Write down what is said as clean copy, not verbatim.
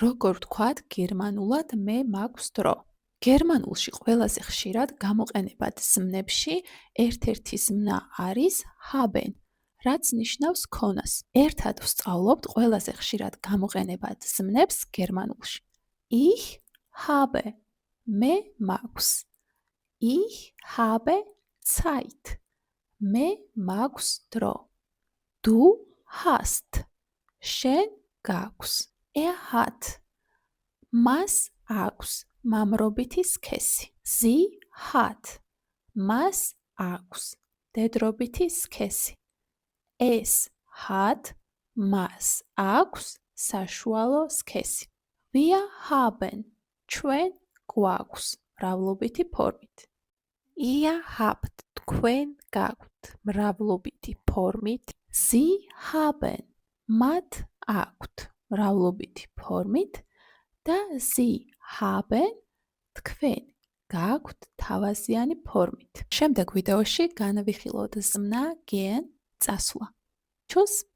როგორ ვთქვათ გერმანულად მე მაქვს დრო? გერმანულში ყველაზე ხშირად გამოყენებად ზმნებში ერთ-ერთი ზმნა არის haben, რაც ნიშნავს ქონას. ერთად ვსწავლობთ ყველაზე ხშირად გამოყენებად ზმნებს გერმანულში. Ich habe, მე მაქვს. Ich habe Zeit, მე მაქვს დრო. Du hast, შენ გაქვს. Er hat, მას აქვს მამრობითი სქესი. Sie hat, მას აქვს მდედრობითი სქესი. Es hat, მას აქვს საშუალო სქესი. Wir haben, ჩვენ გვაქვს მრავლობითი ფორმით. Ihr habt, თქვენ გაქვთ მრავლობითი ფორმით. Sie haben, მათ აქვთ მრავლობითი ფორმით და Sie haben, თქვენ გაქვთ თავაზიანი ფორმით. შემდეგ ვიდეოში განვიხილოთ ზმნა gehen, წასვლა. Tschüss!